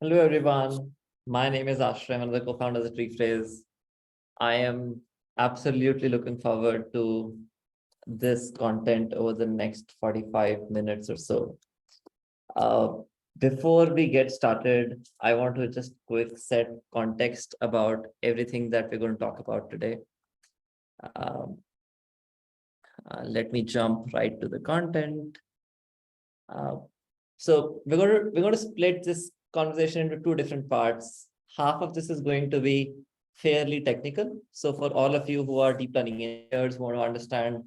Hello, everyone. My name is Ashray. I'm one of the co-founders at Rephrase. I am absolutely looking forward to this content over the next 45 minutes or so. Uh, Before we get started, I want to just quick set context about everything that we're going to talk about today. Um, Let me jump right to the content. Uh, So we're going to split this conversation into two different parts. Half of this is going to be fairly technical. So for all of you who are deep learning engineers who want to understand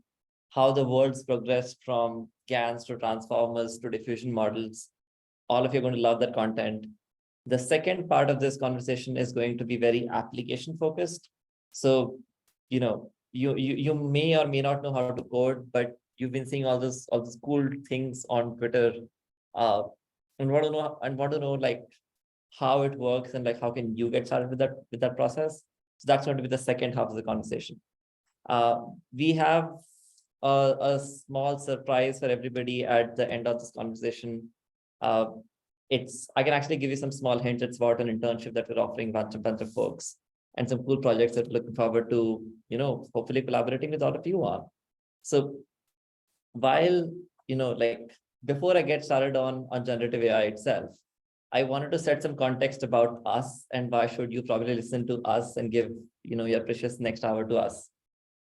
how the world's progressed from GANs to transformers to diffusion models, all of you are going to love that content. The second part of this conversation is going to be very application focused. So, you may or may not know how to code, but you've been seeing all these cool things on Twitter, uh, and want to know like how it works and like how can you get started with that process. So that's going to be the second half of the conversation. We have a small surprise for everybody at the end of this conversation. Uh, I can actually give you some small hints. It's about an internship that we're offering bunch of folks and some cool projects that we're looking forward to, hopefully collaborating with all of you on. So while, like before I get started on generative AI itself, I wanted to set some context about us and why should you probably listen to us and give, your precious next hour to us.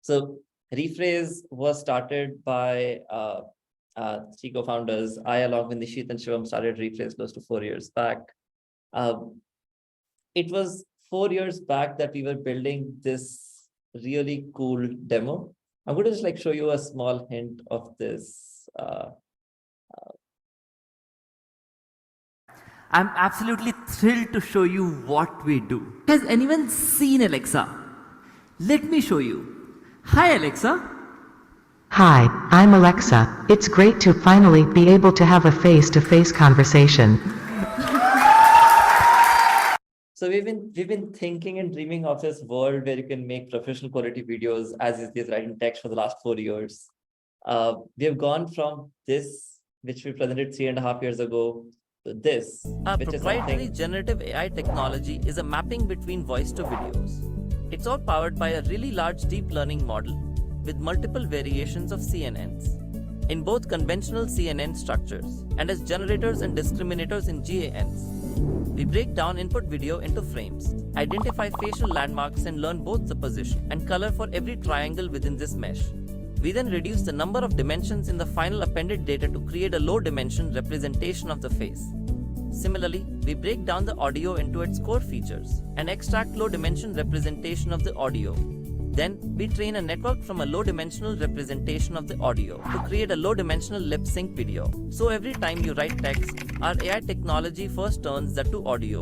So Rephrase was started by three co-founders. I, along with Nisheeth and Shivam, started Rephrase close to 4 years back. Um, it was 4 years back that we were building this really cool demo. I'm going to just like show you a small hint of this. I'm absolutely thrilled to show you what we do. Has anyone seen Alexa? Let me show you. Hi Alexa. Hi, I'm Alexa. It's great to finally be able to have a face-to-face conversation. So we've been thinking and dreaming of this world where you can make professional quality videos as easy as writing text for the last 4 years. We have gone from this, which we presented 3.5 years ago, to this, Our which is proprietary something. generative AI technology is a mapping between voice to videos. It's all powered by a really large deep learning model with multiple variations of CNNs in both conventional CNN structures and as generators and discriminators in GANs. We break down input video into frames, identify facial landmarks and learn both the position and color for every triangle within this mesh. We then reduce the number of dimensions in the final appended data to create a low dimension representation of the face. Similarly, we break down the audio into its core features and extract low dimension representation of the audio. Then, we train a network from a low-dimensional representation of the audio to create a low-dimensional lip-sync video. So every time you write text, our AI technology first turns that to audio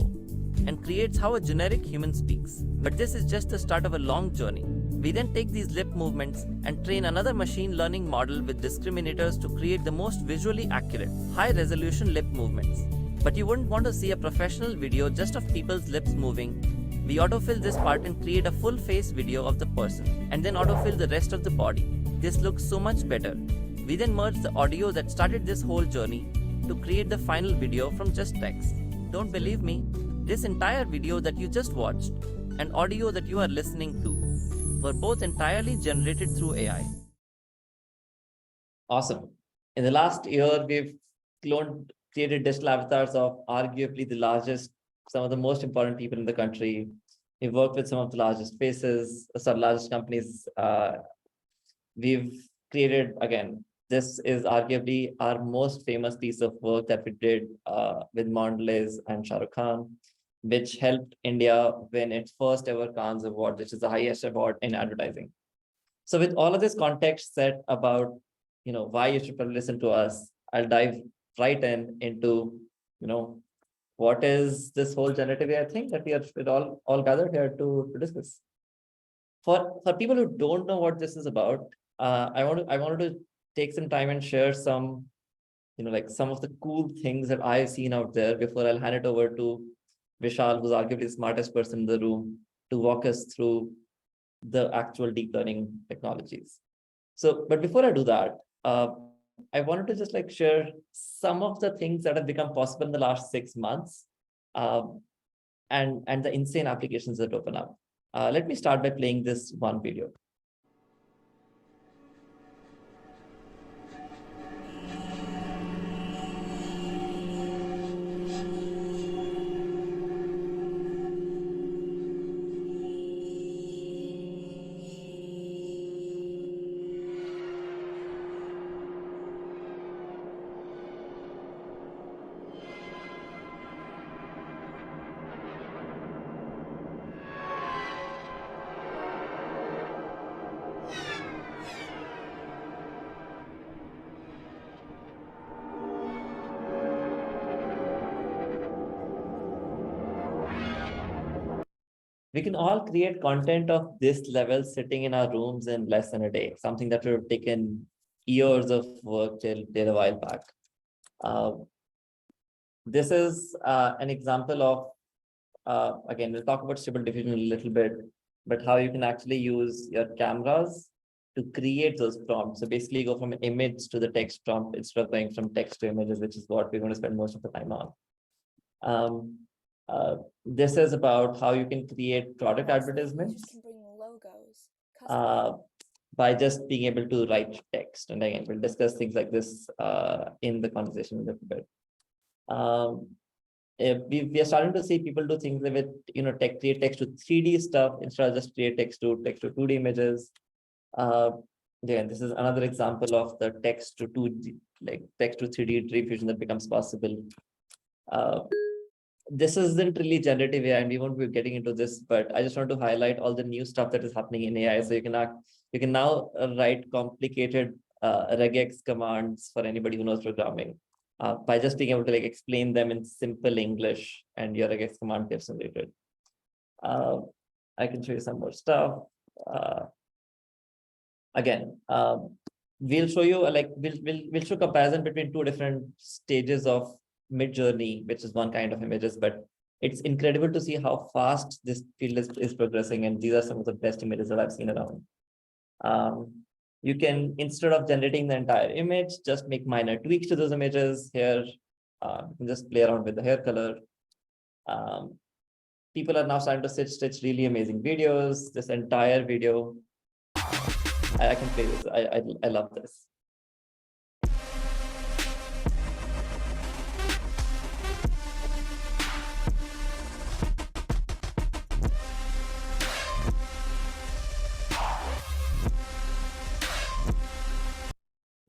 and creates how a generic human speaks. But this is just the start of a long journey. We then take these lip movements and train another machine learning model with discriminators to create the most visually accurate, high-resolution lip movements. But you wouldn't want to see a professional video just of people's lips moving. We autofill this part and create a full face video of the person, and then autofill the rest of the body. This looks so much better. We then merge the audio that started this whole journey to create the final video from just text. Don't believe me? This entire video that you just watched and audio that you are listening to were both entirely generated through AI. Awesome. In the last year, we've created digital avatars of arguably the largest, some of the most important people in the country. We've worked with some of the largest largest companies. We've created, again, this is arguably our most famous piece of work that we did with Mondelez and Shah Rukh Khan, which helped India win its first ever Cannes Award, which is the highest award in advertising. So with all of this context set about, why you should probably listen to us, I'll dive right into, what is this whole generative AI thing that we are all gathered here to discuss. For people who don't know what this is about, I wanted to take some time and share some, like some of the cool things that I've seen out there before I'll hand it over to Vishal, who's arguably the smartest person in the room, to walk us through the actual deep learning technologies. So, but before I do that, I wanted to just like share some of the things that have become possible in the last 6 months and the insane applications that open up. Let me start by playing this one video. We can all create content of this level sitting in our rooms in less than a day, something that would have taken years of work till a while back. This is an example of, again, we'll talk about stable diffusion in a little bit, but how you can actually use your cameras to create those prompts. So basically go from an image to the text prompt instead of going from text to images, which is what we're going to spend most of the time on. This is about how you can create product advertisements by just being able to write text. And again, we'll discuss things like this in the conversation a little bit. We are starting to see people do things with, create text to 3D stuff instead of just create text to 2D images. Again, this is another example of the text to 2D, like text to 3D diffusion that becomes possible. This isn't really generative AI, and we won't be getting into this, but I just want to highlight all the new stuff that is happening in AI. So you can now write complicated regex commands for anybody who knows programming by just being able to explain them in simple English, and your regex command gets generated. I can show you some more stuff. Again, we'll show you we'll show comparison between two different stages of mid-journey, which is one kind of images, but it's incredible to see how fast this field is progressing, and these are some of the best images that I've seen around. You can, instead of generating the entire image, just make minor tweaks to those images. Here, you can just play around with the hair color. People are now starting to stitch really amazing videos. This entire video, I can play this. I love this.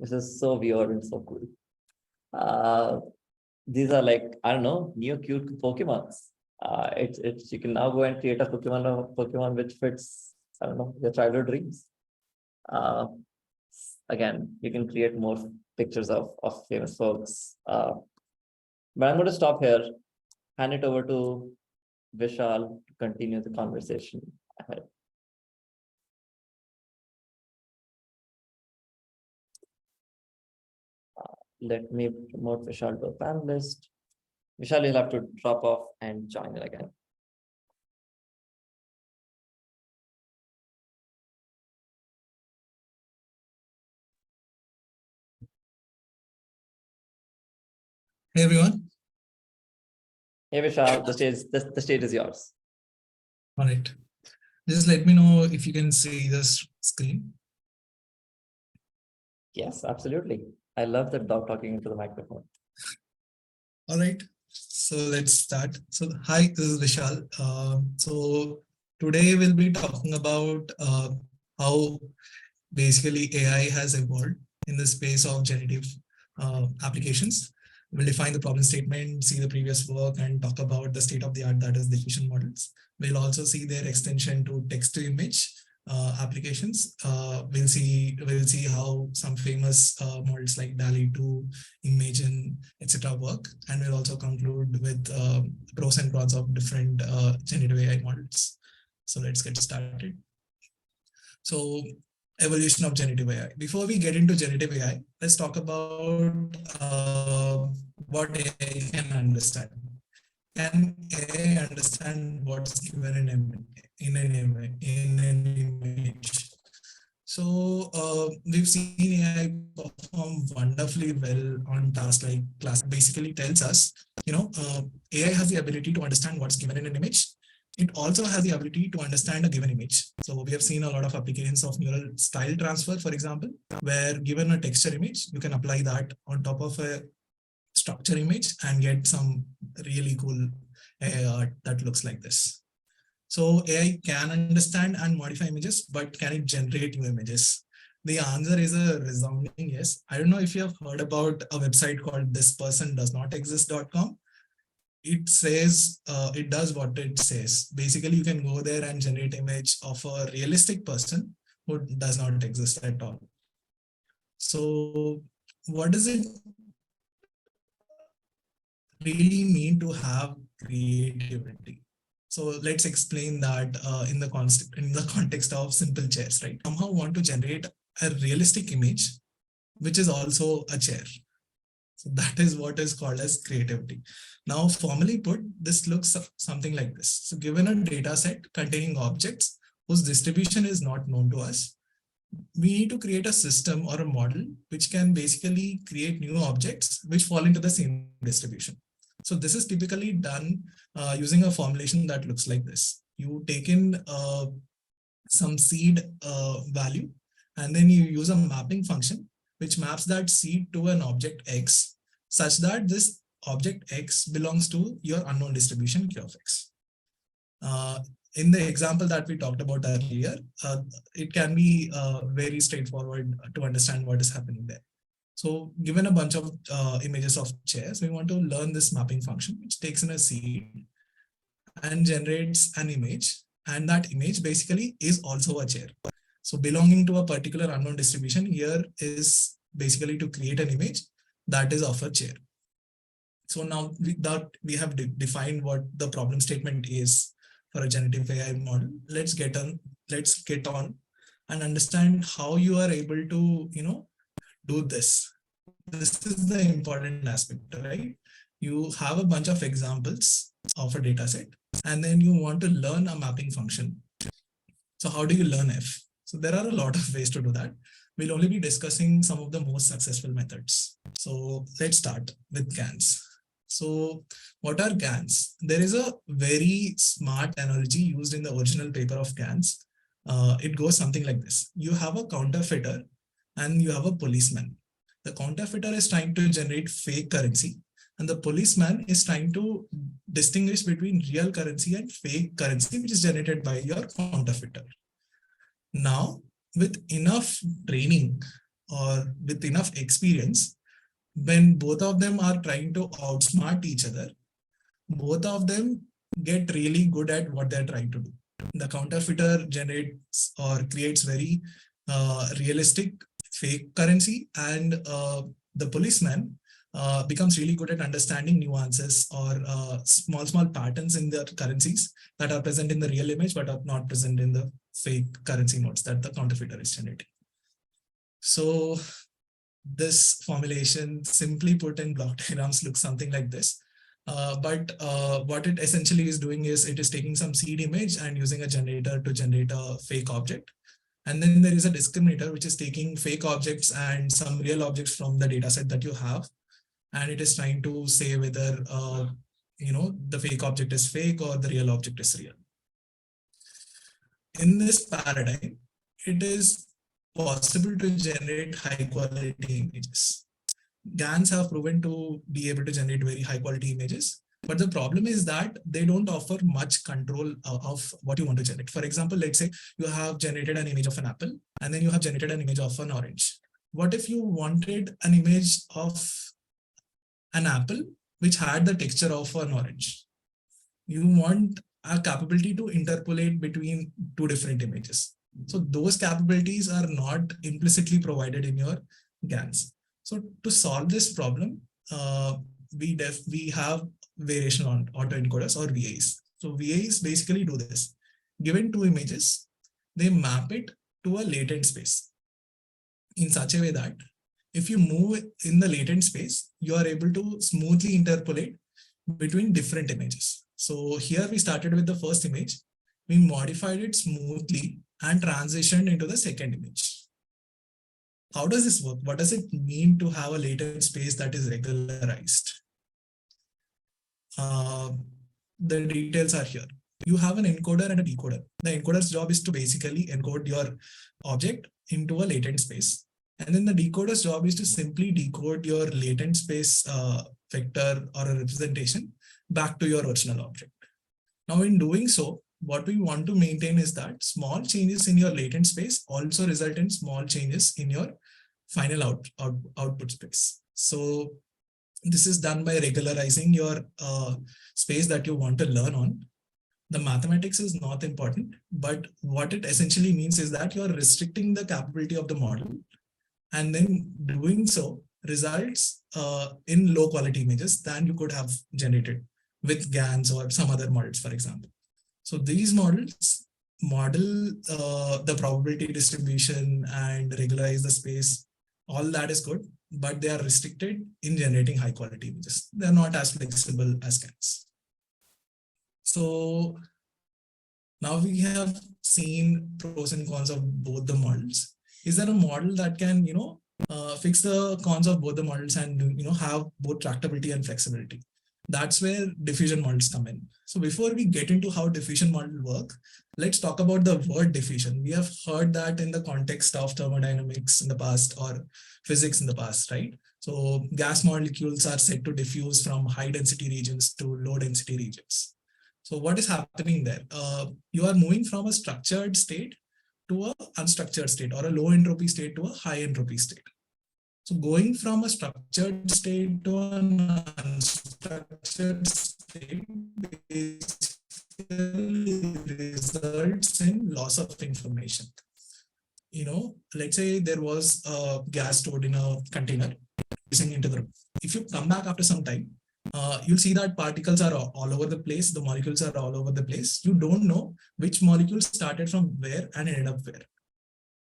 This is so weird and so cool. These are I don't know, new cute Pokemons. You can now go and create a Pokemon which fits, I don't know, your childhood dreams. Again, you can create more pictures of famous folks. But I'm going to stop here, hand it over to Vishal to continue the conversation ahead. Let me promote Vishal to a panelist. Vishal, you'll have to drop off and join it again. Hey everyone. Hey Vishal, the stage is yours. All right. Just let me know if you can see this screen. Yes, absolutely. I love that dog talking into the microphone. All right. So let's start. So hi, this is Vishal. So today we'll be talking about how basically AI has evolved in the space of generative applications. We'll define the problem statement, see the previous work, and talk about the state of the art, that is diffusion models. We'll also see their extension to text to image applications. We'll see how some famous models like DALL-E 2, Imagen, etc. work, and we'll also conclude with pros and cons of different generative AI models. So let's get started. So evolution of generative AI. Before we get into generative AI, let's talk about what AI can understand. Can AI understand what's given in an image? We've seen AI perform wonderfully well on tasks like class. Basically tells us, AI has the ability to understand what's given in an image. It also has the ability to understand a given image. So we have seen a lot of applications of neural style transfer, for example, where given a texture image, you can apply that on top of a structure image and get some really cool AI art that looks like this. So AI can understand and modify images, but can it generate new images? The answer is a resounding yes. I don't know if you have heard about a website called thispersondoesnotexist.com. It says, it does what it says. Basically, you can go there and generate image of a realistic person who does not exist at all. So what does it really mean to have creativity? So let's explain that in the context of simple chairs, right? Somehow want to generate a realistic image, which is also a chair. So that is what is called as creativity. Now, formally put, this looks something like this. So given a data set containing objects whose distribution is not known to us, we need to create a system or a model which can basically create new objects which fall into the same distribution. So this is typically done using a formulation that looks like this. You take in some seed value, and then you use a mapping function which maps that seed to an object X such that this object X belongs to your unknown distribution Q of X. In the example that we talked about earlier, it can be very straightforward to understand what is happening there. So given a bunch of images of chairs, we want to learn this mapping function, which takes in a seed and generates an image. And that image basically is also a chair. So belonging to a particular unknown distribution here is basically to create an image that is of a chair. So now we have defined what the problem statement is for a generative AI model. Let's get on and understand how you are able to, do this. This is the important aspect, right? You have a bunch of examples of a data set, and then you want to learn a mapping function. So how do you learn F? So there are a lot of ways to do that. We'll only be discussing some of the most successful methods. So let's start with GANs. So what are GANs? There is a very smart analogy used in the original paper of GANs. It goes something like this. You have a counterfeiter and you have a policeman. The counterfeiter is trying to generate fake currency, and the policeman is trying to distinguish between real currency and fake currency, which is generated by your counterfeiter. Now, with enough training or with enough experience, when both of them are trying to outsmart each other, both of them get really good at what they're trying to do. The counterfeiter generates or creates very realistic fake currency, and the policeman becomes really good at understanding nuances or small patterns in the currencies that are present in the real image but are not present in the fake currency notes that the counterfeiter is generating. So this formulation, simply put in block diagrams, looks something like this. But what it essentially is doing is it is taking some seed image and using a generator to generate a fake object. And then there is a discriminator which is taking fake objects and some real objects from the data set that you have. And it is trying to say whether, the fake object is fake or the real object is real. In this paradigm, it is possible to generate high quality images. GANs have proven to be able to generate very high quality images. But the problem is that they don't offer much control of what you want to generate. For example, let's say you have generated an image of an apple, and then you have generated an image of an orange. What if you wanted an image of an apple which had the texture of an orange? You want a capability to interpolate between two different images. So those capabilities are not implicitly provided in your GANs. So to solve this problem, we have variation on autoencoders or VAs. So VAs basically do this. Given two images, they map it to a latent space in such a way that if you move in the latent space, you are able to smoothly interpolate between different images. So here we started with the first image. We modified it smoothly and transitioned into the second image. how does this work? What does it mean to have a latent space that is regularized? The details are here. You have an encoder and a decoder. The encoder's job is to basically encode your object into a latent space. And then the decoder's job is to simply decode your latent space vector or a representation back to your original object. Now, in doing so, what we want to maintain is that small changes in your latent space also result in small changes in your final output space. So this is done by regularizing your space that you want to learn on. The mathematics is not important, but what it essentially means is that you're restricting the capability of the model, and then doing so results in low quality images than you could have generated with GANs or some other models, for example. So these models model the probability distribution and regularize the space. All that is good, but they are restricted in generating high quality images. They're not as flexible as GANs. So now we have seen pros and cons of both the models. Is there a model that can, fix the cons of both the models and, have both tractability and flexibility? That's where diffusion models come in. So before we get into how diffusion models work, let's talk about the word diffusion. We have heard that in the context of thermodynamics in the past or physics in the past, right? So gas molecules are said to diffuse from high density regions to low density regions. So what is happening there? You are moving from a structured state to an unstructured state, or a low entropy state to a high entropy state. So going from a structured state to an unstructured state results in loss of information. Let's say there was a gas stored in a container into the room. If you come back after some time, you'll see that particles are all over the place. The molecules are all over the place. You don't know which molecule started from where and ended up where.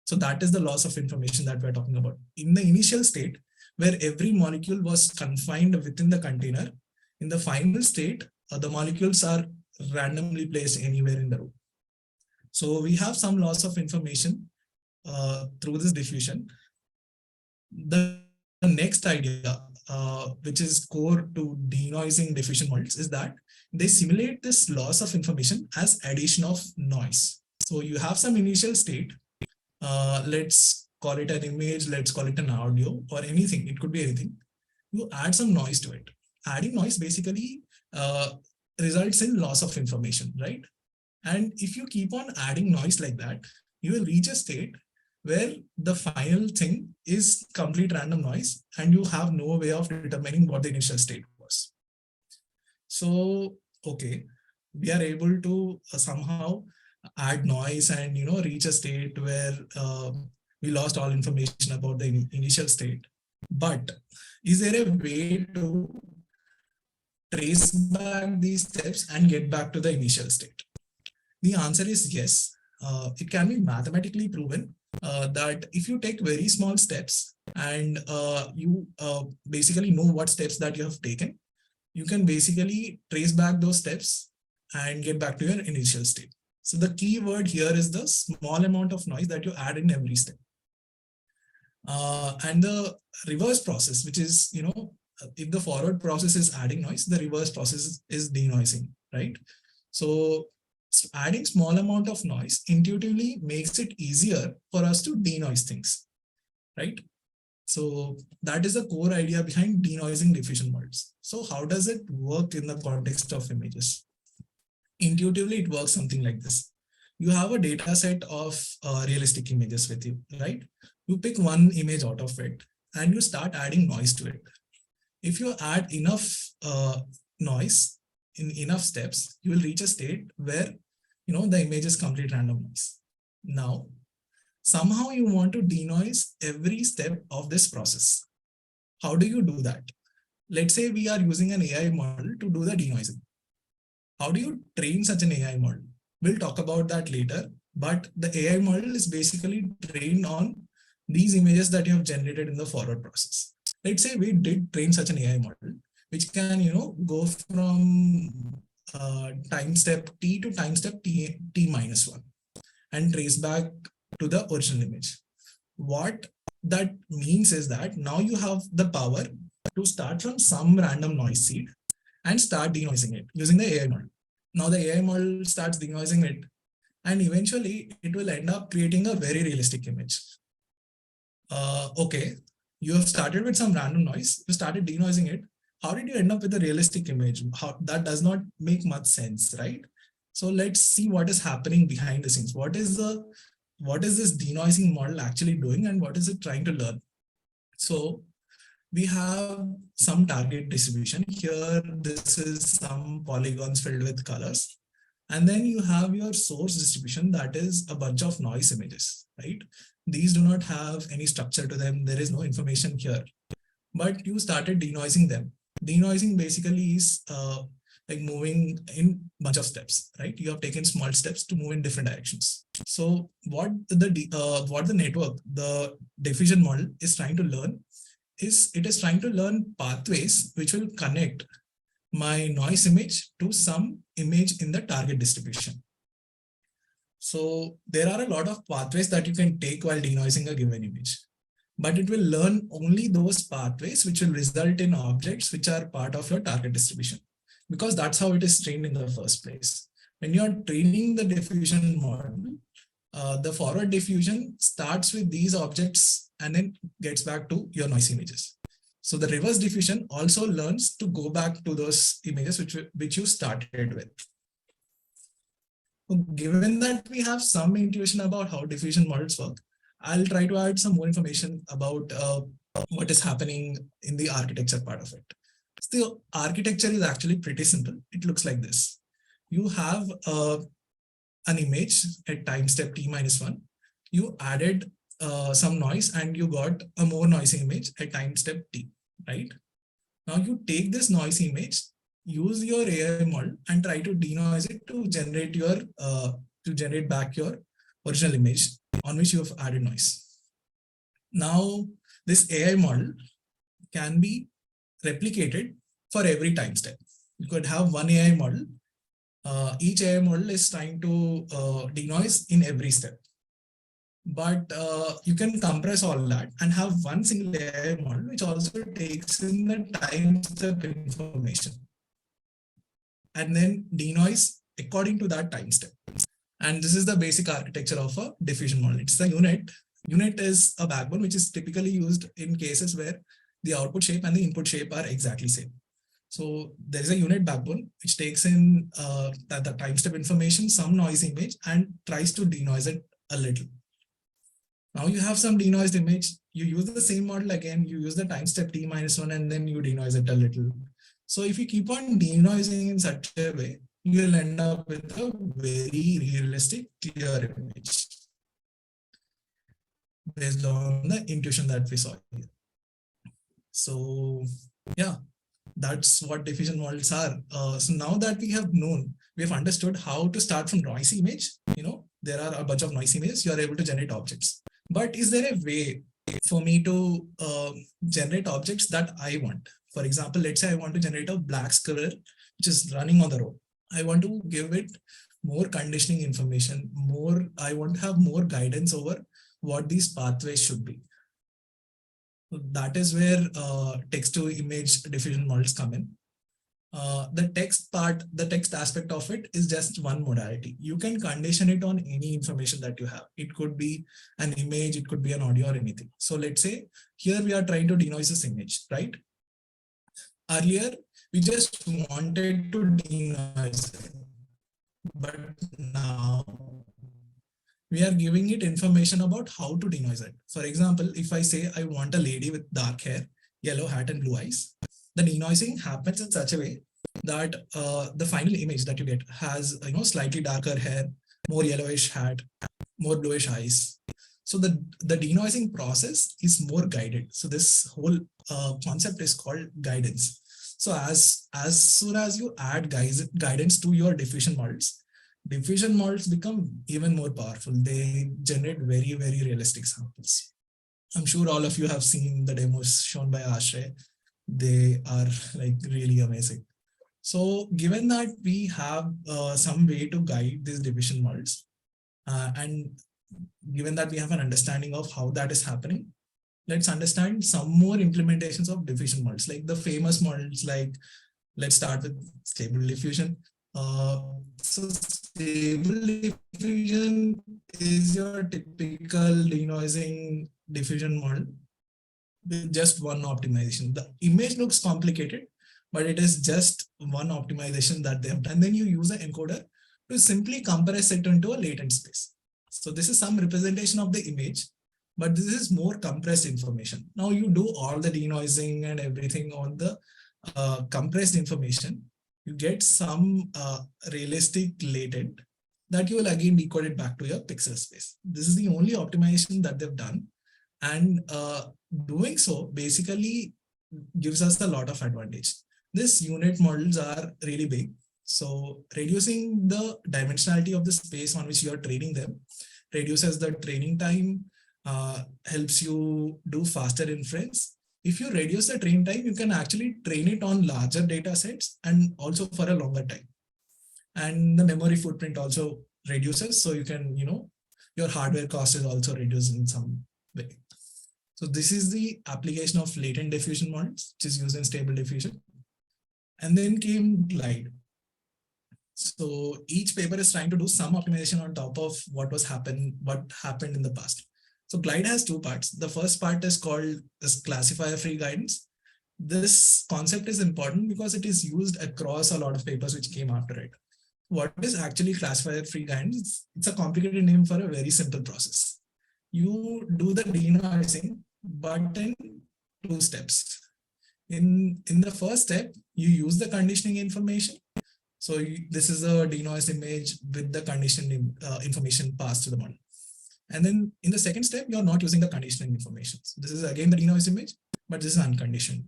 So that is the loss of information that we're talking about. In the initial state, where every molecule was confined within the container, in the final state, the molecules are randomly placed anywhere in the room. So we have some loss of information through this diffusion. The next idea, which is core to denoising diffusion models, is that they simulate this loss of information as addition of noise. So you have some initial state, let's call it an image, let's call it an audio or anything. It could be anything. You add some noise to it. Adding noise basically results in loss of information, right? And if you keep on adding noise like that, you will reach a state where the final thing is complete random noise and you have no way of determining what the initial state was. So, okay, we are able to somehow add noise and reach a state where we lost all information about the initial state. But is there a way to trace back these steps and get back to the initial state? The answer is yes. It can be mathematically proven that if you take very small steps and you basically know what steps that you have taken, you can basically trace back those steps and get back to your initial state. So the key word here is the small amount of noise that you add in every step. And the reverse process, which is, if the forward process is adding noise, the reverse process is denoising, right? So adding small amount of noise intuitively makes it easier for us to denoise things, right? So that is the core idea behind denoising diffusion models. So how does it work in the context of images? Intuitively, it works something like this. You have a data set of realistic images with you, right? You pick one image out of it and you start adding noise to it. If you add enough noise in enough steps, you will reach a state where the image is complete random noise. Now, somehow you want to denoise every step of this process. How do you do that? Let's say we are using an AI model to do the denoising. How do you train such an AI model? We'll talk about that later, but the AI model is basically trained on these images that you have generated in the forward process. Let's say we did train such an AI model, which can, go from time step t to time step t minus 1 and trace back to the original image. What that means is that now you have the power to start from some random noise seed and start denoising it using the AI model. Now the AI model starts denoising it, and eventually it will end up creating a very realistic image. Okay, you have started with some random noise, you started denoising it. How did you end up with a realistic image? That does not make much sense, right? So let's see what is happening behind the scenes. What is this denoising model actually doing, and what is it trying to learn? So we have some target distribution here. This is some polygons filled with colors. And then you have your source distribution, that is a bunch of noise images, right? These do not have any structure to them. There is no information here, but you started denoising them. Denoising basically is like moving in bunch of steps, right? You have taken small steps to move in different directions. So what the network, the diffusion model is trying to learn is it is trying to learn pathways which will connect my noise image to some image in the target distribution. So there are a lot of pathways that you can take while denoising a given image, but it will learn only those pathways which will result in objects which are part of your target distribution, because that's how it is trained in the first place. When you are training the diffusion model, the forward diffusion starts with these objects and then gets back to your noise images. So the reverse diffusion also learns to go back to those images which you started with. So given that we have some intuition about how diffusion models work, I'll try to add some more information about what is happening in the architecture part of it. So the architecture is actually pretty simple. It looks like this. You have an image at time step t-1. You added some noise and you got a more noisy image at time step t, right? Now you take this noisy image, use your AI model and try to denoise it to generate back your original image on which you have added noise. Now this AI model can be replicated for every time step. You could have one AI model. Each AI model is trying to denoise in every step. But you can compress all that and have one single AI model which also takes in the time step information and then denoise according to that time step. And this is the basic architecture of a diffusion model. It's the unit. Unit is a backbone which is typically used in cases where the output shape and the input shape are exactly same. So there is a unit backbone which takes in the time step information, some noise image, and tries to denoise it a little. Now you have some denoised image, you use the same model again, you use the time step t-1 and then you denoise it a little. So if you keep on denoising in such a way, you will end up with a very realistic, clear image based on the intuition that we saw here. So yeah, that's what diffusion models are. So now that we have understood how to start from noisy image, there are a bunch of noisy images, you are able to generate objects. But is there a way for me to generate objects that I want? For example, let's say I want to generate a black squirrel which is running on the road. I want to give it more conditioning information, I want to have more guidance over what these pathways should be. So that is where text to image diffusion models come in. The text aspect of it is just one modality. You can condition it on any information that you have. It could be an image, it could be an audio or anything. So let's say here we are trying to denoise this image, right? Earlier, we just wanted to denoise it. But now we are giving it information about how to denoise it. For example, if I say I want a lady with dark hair, yellow hat and blue eyes, the denoising happens in such a way that the final image that you get has slightly darker hair, more yellowish hat, more bluish eyes. So the denoising process is more guided. So this whole concept is called guidance. So as soon as you add guidance to your diffusion models become even more powerful. They generate very, very realistic samples. I'm sure all of you have seen the demos shown by Ashray. They are like really amazing. So given that we have some way to guide these diffusion models, and given that we have an understanding of how that is happening, let's understand some more implementations of diffusion models, like the famous models. Like, let's start with stable diffusion. So stable diffusion is your typical denoising diffusion model with just one optimization. The image looks complicated, but it is just one optimization that they have done. And then you use an encoder to simply compress it into a latent space. So this is some representation of the image, but this is more compressed information. Now you do all the denoising and everything on the compressed information. You get some realistic latent that you will again decode it back to your pixel space. This is the only optimization that they've done. And doing so basically gives us a lot of advantage. These unit models are really big. So reducing the dimensionality of the space on which you're training them reduces the training time, helps you do faster inference. If you reduce the train time, you can actually train it on larger data sets and also for a longer time. And the memory footprint also reduces. So you can, your hardware cost is also reduced in some way. So this is the application of latent diffusion models, which is used in stable diffusion. And then came Glide. So each paper is trying to do some optimization on top of what happened in the past. So Glide has two parts. The first part is called this classifier-free guidance. This concept is important because it is used across a lot of papers which came after it. What is actually classifier-free guidance? It's a complicated name for a very simple process. You do the denoising, but in two steps. In the first step, you use the conditioning information. So this is a denoised image with the conditioning information passed to the model. And then in the second step, you're not using the conditioning information. So this is again the denoised image, but this is unconditioned.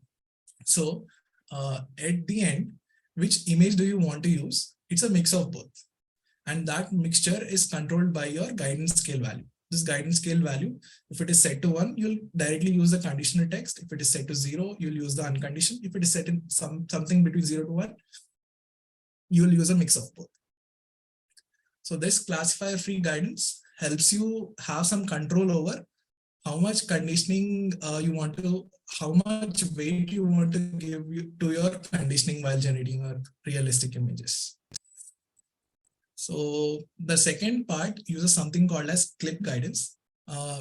So at the end, which image do you want to use? It's a mix of both. And that mixture is controlled by your guidance scale value. This guidance scale value, if it is set to 1, you'll directly use the conditional text. If it is set to 0, you'll use the unconditioned. If it is set in something between 0 to 1, you'll use a mix of both. So this classifier-free guidance helps you have some control over how much conditioning how much weight you want to give to your conditioning while generating your realistic images. So the second part uses something called as clip guidance,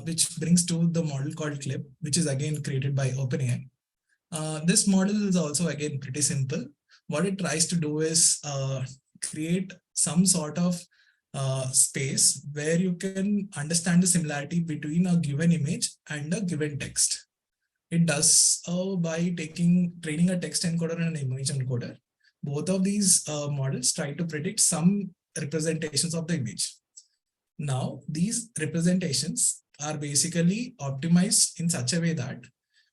which brings to the model called clip, which is again created by OpenAI. This model is also again pretty simple. What it tries to do is create some sort of space where you can understand the similarity between a given image and a given text. It does by training a text encoder and an image encoder. Both of these models try to predict some representations of the image. Now, these representations are basically optimized in such a way that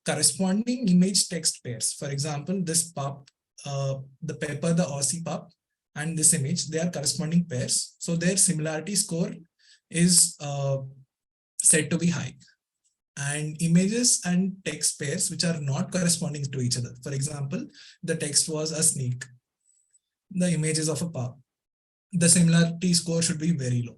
corresponding image text pairs, for example, this pup, the pepper, the Aussie pup, and this image, they are corresponding pairs. So their similarity score is said to be high. And images and text pairs which are not corresponding to each other. For example, the text was a snake. The image is of a pup. The similarity score should be very low.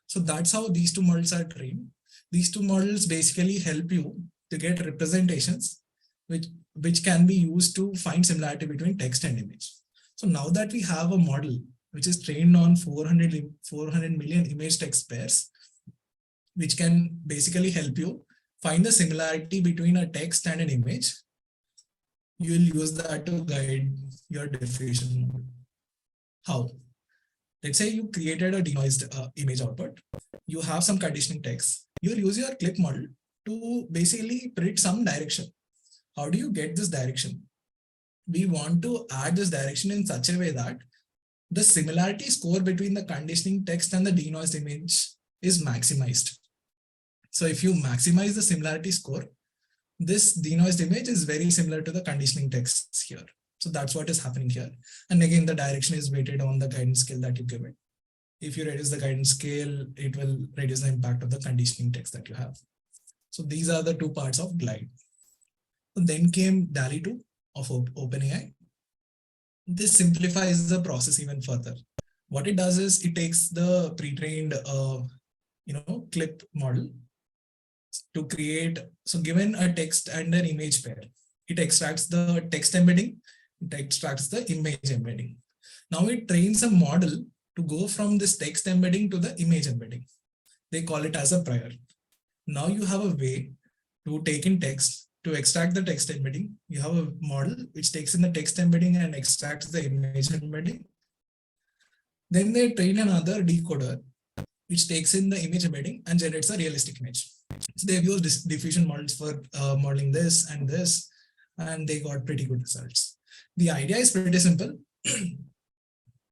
So that's how these two models are trained. These two models basically help you to get representations which can be used to find similarity between text and image. So now that we have a model which is trained on 400 million image text pairs, which can basically help you find the similarity between a text and an image, you will use that to guide your diffusion model. How? Let's say you created a denoised image output. You have some conditioning text. You'll use your clip model to basically predict some direction. How do you get this direction? We want to add this direction in such a way that the similarity score between the conditioning text and the denoised image is maximized. So if you maximize the similarity score, this denoised image is very similar to the conditioning text here. So that's what is happening here. And again, the direction is weighted on the guidance scale that you give it. If you reduce the guidance scale, it will reduce the impact of the conditioning text that you have. So these are the two parts of Glide. And then came DALL-E 2 of OpenAI. This simplifies the process even further. What it does is it takes the pre-trained clip model to create. So given a text and an image pair, it extracts the text embedding, it extracts the image embedding. Now it trains a model to go from this text embedding to the image embedding. They call it as a prior. Now you have a way to take in text to extract the text embedding. You have a model which takes in the text embedding and extracts the image embedding. Then they train another decoder which takes in the image embedding and generates a realistic image. So they've used diffusion models for modeling this, and they got pretty good results. The idea is pretty simple.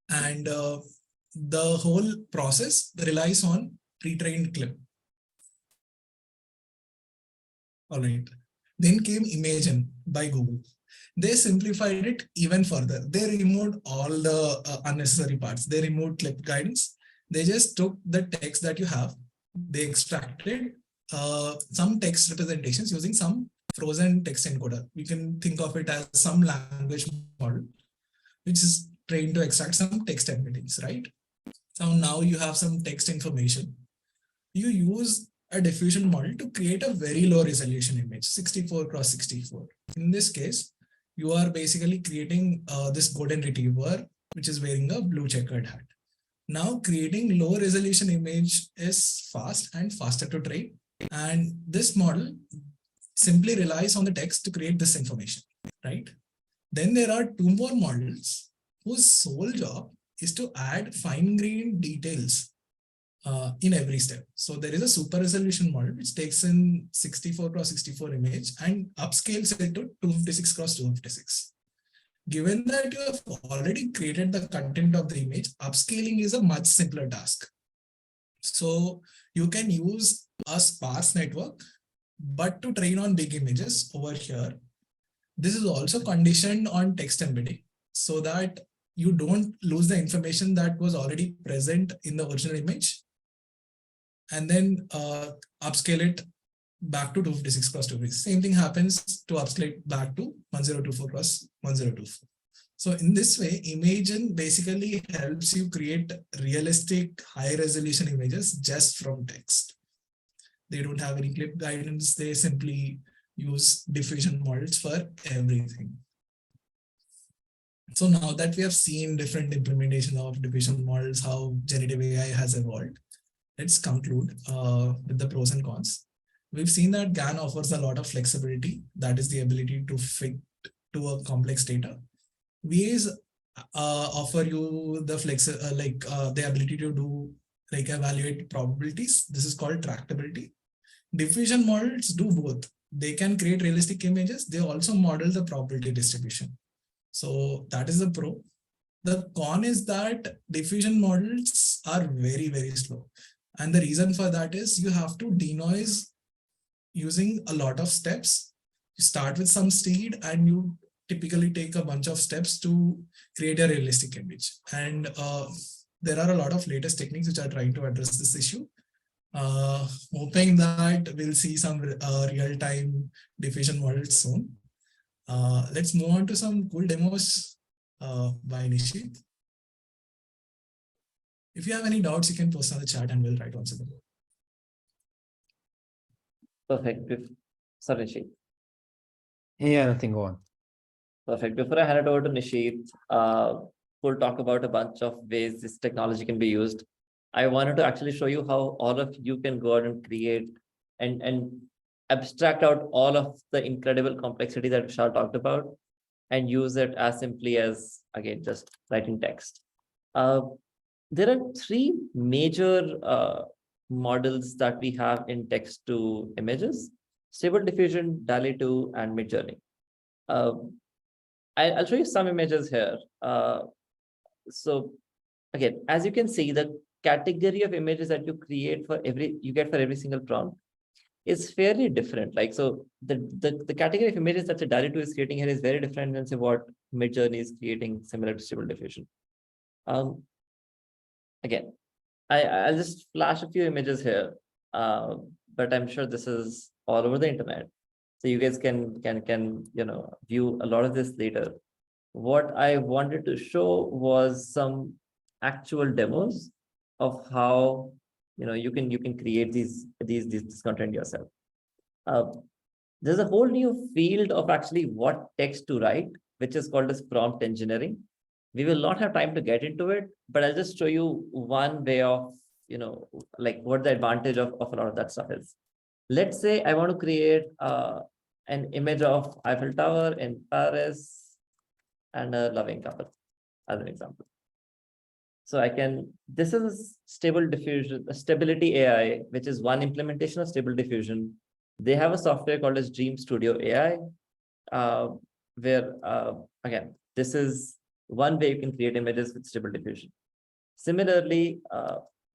And the whole process relies on pre-trained clip. All right. Then came Imagen by Google. They simplified it even further. They removed all the unnecessary parts. They removed clip guidance. They just took the text that you have. They extracted some text representations using some frozen text encoder. We can think of it as some language model, which is trained to extract some text embeddings, right? So now you have some text information. You use a diffusion model to create a very low resolution image, 64 cross 64. In this case, you are basically creating this golden retriever, which is wearing a blue checkered hat. Now creating low resolution image is fast and faster to train. And this model simply relies on the text to create this information, right? Then there are two more models whose sole job is to add fine-grained details in every step. So there is a super resolution model which takes in 64 cross 64 image and upscales it to 256 cross 256. Given that you have already created the content of the image, upscaling is a much simpler task. So you can use a sparse network, but to train on big images over here, this is also conditioned on text embedding so that you don't lose the information that was already present in the original image, and then upscale it back to 256 cross 256. Same thing happens to upscale it back to 1024 cross 1024. So in this way, Imagen basically helps you create realistic high resolution images just from text. They don't have any clip guidance. They simply use diffusion models for everything. So now that we have seen different implementations of diffusion models, how generative AI has evolved, let's conclude with the pros and cons. We've seen that GAN offers a lot of flexibility. That is the ability to fit to a complex data. VAs offer you the the ability to do evaluate probabilities. This is called tractability. Diffusion models do both. They can create realistic images. They also model the probability distribution. So that is the pro. The con is that diffusion models are very, very slow. And the reason for that is you have to denoise using a lot of steps. You start with some seed and you typically take a bunch of steps to create a realistic image. And there are a lot of latest techniques which are trying to address this issue. Hoping that we'll see some real-time diffusion models soon. Let's move on to some cool demos by Nisheeth. If you have any doubts, you can post on the chat and we'll try to answer them. Perfect. Sorry, Nisheeth. Yeah, nothing, go on. Perfect. Before I hand it over to Nisheeth, we'll talk about a bunch of ways this technology can be used. I wanted to actually show you how all of you can go out and create and abstract out all of the incredible complexity that Vishal talked about and use it as simply as, again, just writing text. There are three major models that we have in text to images: Stable Diffusion, DALL-E 2, and Midjourney. I'll show you some images here. So again, as you can see, the category of images that you create for every single prompt is fairly different. Like, so the category of images that the DALL-E 2 is creating here is very different than say what Midjourney is creating similar to Stable Diffusion. Again, I'll just flash a few images here, but I'm sure this is all over the internet, so you guys can view a lot of this later. What I wanted to show was some actual demos of how you can create this content yourself. There's a whole new field of actually what text to write, which is called as prompt engineering. We will not have time to get into it, but I'll just show you one way of, like what the advantage of a lot of that stuff is. Let's say I want to create an image of Eiffel Tower in Paris and a loving couple, as an example. So this is stability AI, which is one implementation of Stable Diffusion. They have a software called as Dream Studio AI, where, again, this is one way you can create images with Stable Diffusion. Similarly,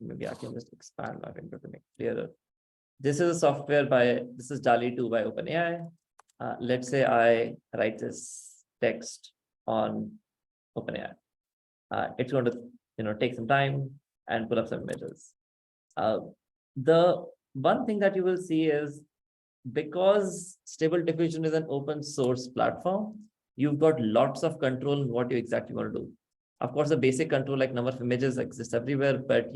maybe I can just expand my window to make it clearer. This is a software this is DALL-E 2 by OpenAI. Let's say I write this text on OpenAI. It's going to take some time and pull up some images. The one thing that you will see is, because Stable Diffusion is an open source platform, you've got lots of control in what you exactly want to do. Of course, the basic control like number of images exists everywhere, but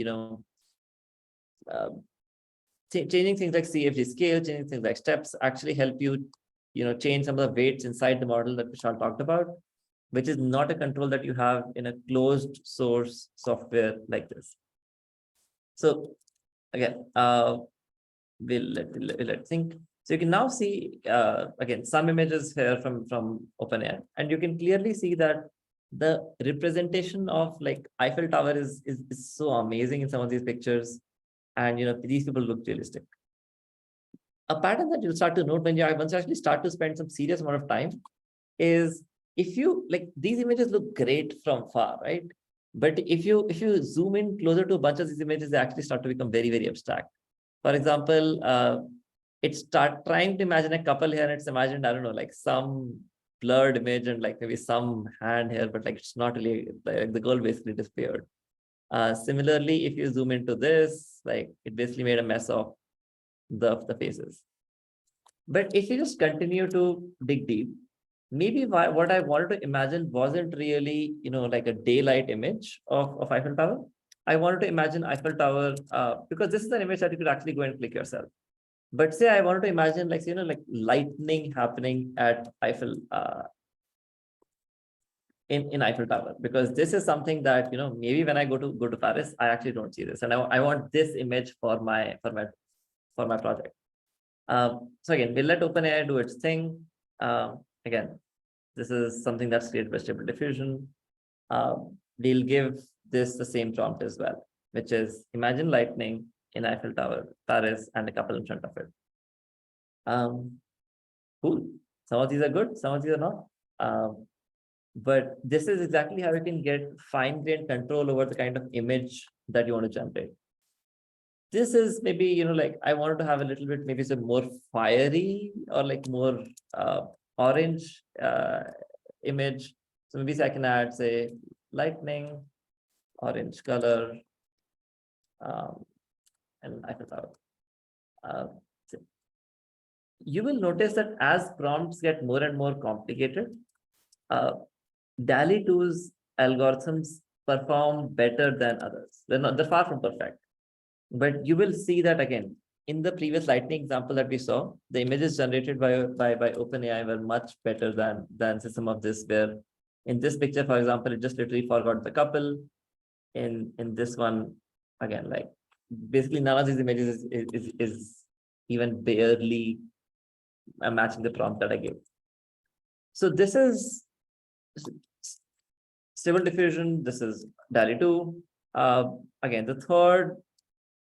changing things like CFG scale, changing things like steps actually help you, change some of the weights inside the model that Vishal talked about, which is not a control that you have in a closed source software like this. So again, let's think. So you can now see, again, some images here from OpenAI, and you can clearly see that the representation of like Eiffel Tower is so amazing in some of these pictures. And, these people look realistic. A pattern that you'll start to note once you actually start to spend some serious amount of time is, if you like, these images look great from far, right? But if you zoom in closer to a bunch of these images, they actually start to become very, very abstract. For example, it start trying to imagine a couple here, and it's imagined, I don't know, like some blurred image and like maybe some hand here, but like it's not really, like the girl basically disappeared. Similarly, if you zoom into this, like it basically made a mess of the faces. But if you just continue to dig deep, maybe what I wanted to imagine wasn't really, like a daylight image of Eiffel Tower. I wanted to imagine Eiffel Tower because this is an image that you could actually go and click yourself. But say I wanted to imagine like, like lightning happening at Eiffel in Eiffel Tower, because this is something that, maybe when I go to Paris, I actually don't see this. And I want this image for my project. So again, we'll let OpenAI do its thing. Again, this is something that's created by Stable Diffusion. We'll give this the same prompt as well, which is imagine lightning in Eiffel Tower, Paris, and a couple in front of it. Cool. Some of these are good, some of these are not. But this is exactly how you can get fine-grained control over the kind of image that you want to generate. This is maybe, like I wanted to have a little bit, maybe some more fiery or like more orange image. So maybe I can add, say, lightning, orange color, and Eiffel Tower. You will notice that as prompts get more and more complicated, DALL-E 2's algorithms perform better than others. They're far from perfect. But you will see that again, in the previous lightning example that we saw, the images generated by OpenAI were much better than some of this, where in this picture, for example, it just literally forgot the couple. In this one, again, like basically none of these images is even barely matching the prompt that I gave. So this is Stable Diffusion. This is DALL-E 2. Again, the third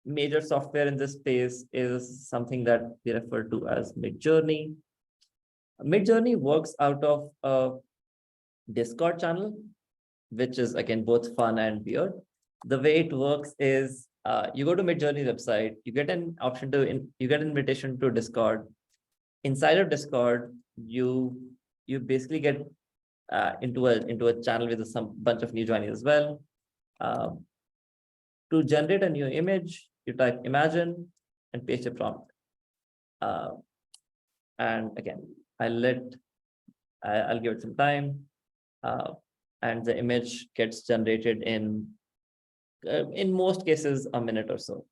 major software in this space is something that we refer to as Midjourney. Midjourney works out of a Discord channel, which is again both fun and weird. The way it works is you go to Midjourney website, you get an option you get an invitation to Discord. Inside of Discord, you basically get into a channel with some bunch of new joinees as well. To generate a new image, you type imagine and paste a prompt. And again, I'll give it some time, and the image gets generated in most cases a minute or so.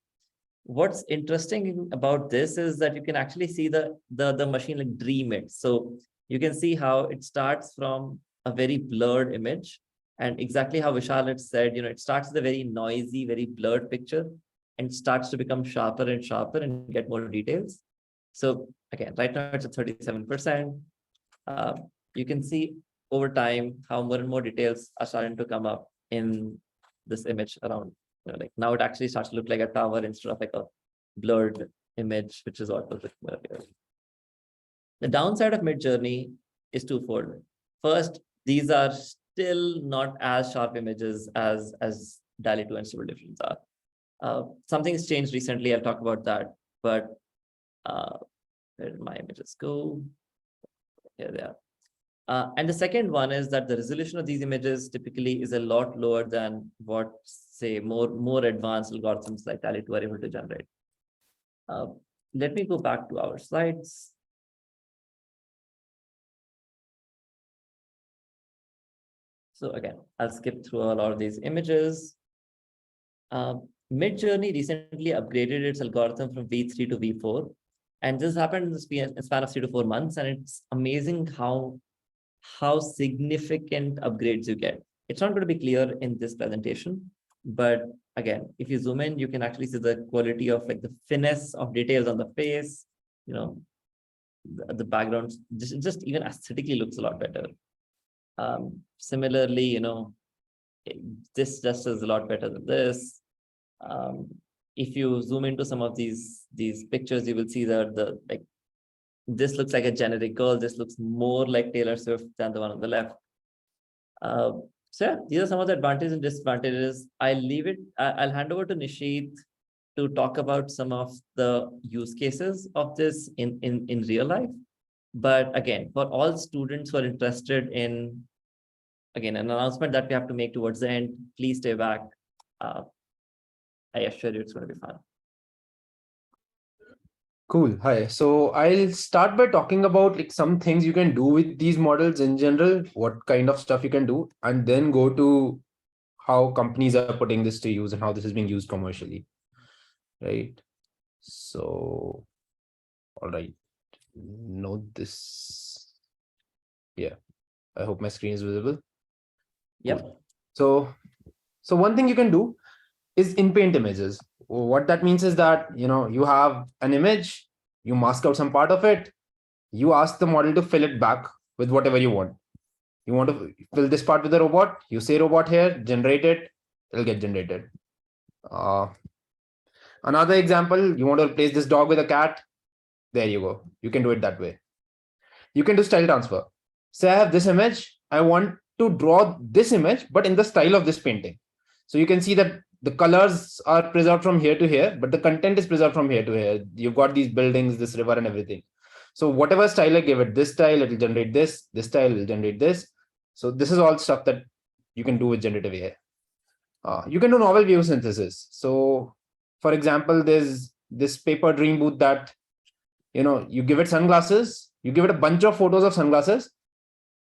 what's interesting about this is that you can actually see the machine like dream it. So you can see how it starts from a very blurred image, and exactly how Vishal had said, it starts with a very noisy, very blurred picture and starts to become sharper and sharper and get more details. So again, right now it's at 37%. You can see over time how more and more details are starting to come up in this image around. Like now it actually starts to look like a tower instead of like a blurred image, which is what was written earlier. The downside of Midjourney is twofold. First, these are still not as sharp images as DALL-E 2 and Stable Diffusions are. Something's changed recently. I'll talk about that. But where did my images go? Here they are. And the second one is that the resolution of these images typically is a lot lower than what, say, more advanced algorithms like DALL-E 2 are able to generate. Let me go back to our slides. So again, I'll skip through a lot of these images. Midjourney recently upgraded its algorithm from V3 to V4. And this happened in the span of 3 to 4 months. And it's amazing how significant upgrades you get. It's not going to be clear in this presentation, but again, if you zoom in, you can actually see the quality of like the finesse of details on the face, the background, just even aesthetically looks a lot better. Similarly, this just is a lot better than this. If you zoom into some of these pictures, you will see that this looks like a generic girl. This looks more like Taylor Swift than the one on the left. So yeah, these are some of the advantages and disadvantages. I'll hand over to Nisheeth to talk about some of the use cases of this in real life. But again, for all students who are interested in, again, an announcement that we have to make towards the end, please stay back. I assure you it's going to be fun. Cool. Hi. So I'll start by talking about like some things you can do with these models in general, what kind of stuff you can do, and then go to how companies are putting this to use and how this is being used commercially. Right. So, all right. Note this. Yeah. I hope my screen is visible. Yep. Cool. So one thing you can do is in-paint images. What that means is that, you have an image, you mask out some part of it, you ask the model to fill it back with whatever you want. You want to fill this part with a robot, you say robot here, generate it, it'll get generated. Another example, you want to replace this dog with a cat, there you go. You can do it that way. You can do style transfer. Say I have this image, I want to draw this image, but in the style of this painting. So you can see that the colors are preserved from here to here, but the content is preserved from here to here. You've got these buildings, this river and everything. So whatever style I give it, this style, it will generate this style will generate this. So this is all stuff that you can do with generative AI. You can do novel view synthesis. So for example, there's this paper dream booth that, you give it sunglasses, you give it a bunch of photos of sunglasses,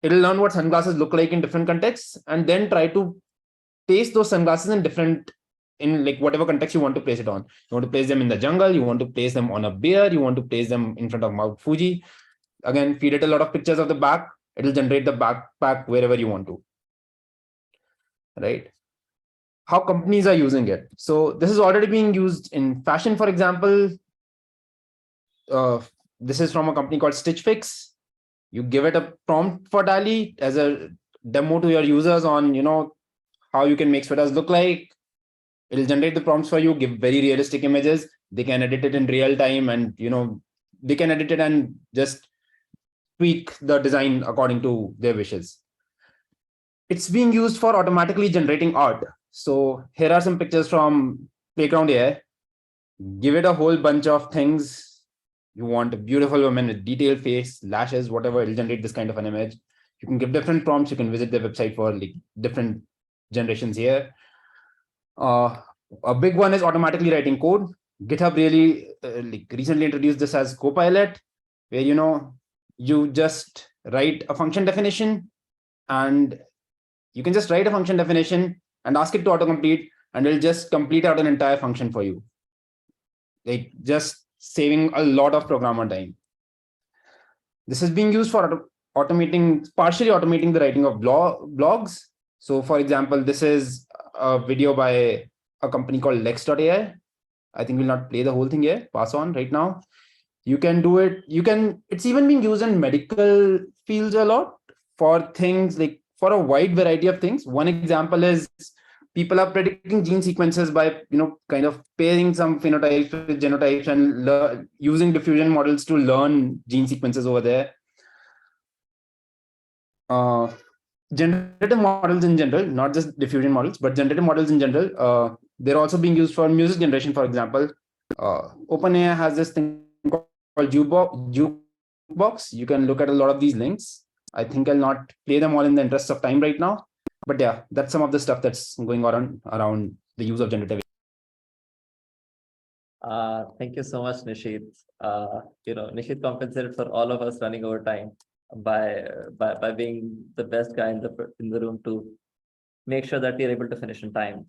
it'll learn what sunglasses look like in different contexts and then try to place those sunglasses in like whatever context you want to place it on. You want to place them in the jungle, you want to place them on a bear, you want to place them in front of Mount Fuji. Again, feed it a lot of pictures of the back, it'll generate the backpack wherever you want to. Right? How companies are using it. So this is already being used in fashion, for example. This is from a company called Stitch Fix. You give it a prompt for DALL-E as a demo to your users on, how you can make sweaters look like. It'll generate the prompts for you, give very realistic images. They can edit it in real time and, they can edit it and just tweak the design according to their wishes. It's being used for automatically generating art. So here are some pictures from Playground AI. Give it a whole bunch of things. You want a beautiful woman with detailed face, lashes, whatever, it'll generate this kind of an image. You can give different prompts. You can visit their website for like different generations here. A big one is automatically writing code. GitHub really recently introduced this as Copilot, where you just write a function definition, and you can just write a function definition and ask it to autocomplete, and it'll just complete out an entire function for you. like just saving a lot of programmer time. This is being used for partially automating the writing of blogs. So for example, this is a video by a company called Lex.ai. I think we'll not play the whole thing here, pass on right now. You can do it. It's even being used in medical fields a lot for things like for a wide variety of things. One example is people are predicting gene sequences by, kind of pairing some phenotypes with genotypes and using diffusion models to learn gene sequences over there. Generative models in general, not just diffusion models, but generative models in general, they're also being used for music generation, for example. OpenAI has this thing called Jukebox. You can look at a lot of these links. I think I'll not play them all in the interest of time right now. But yeah, that's some of the stuff that's going on around the use of generative. Thank you so much, Nisheeth. Nisheeth compensated for all of us running over time by being the best guy in the room to make sure that we are able to finish in time.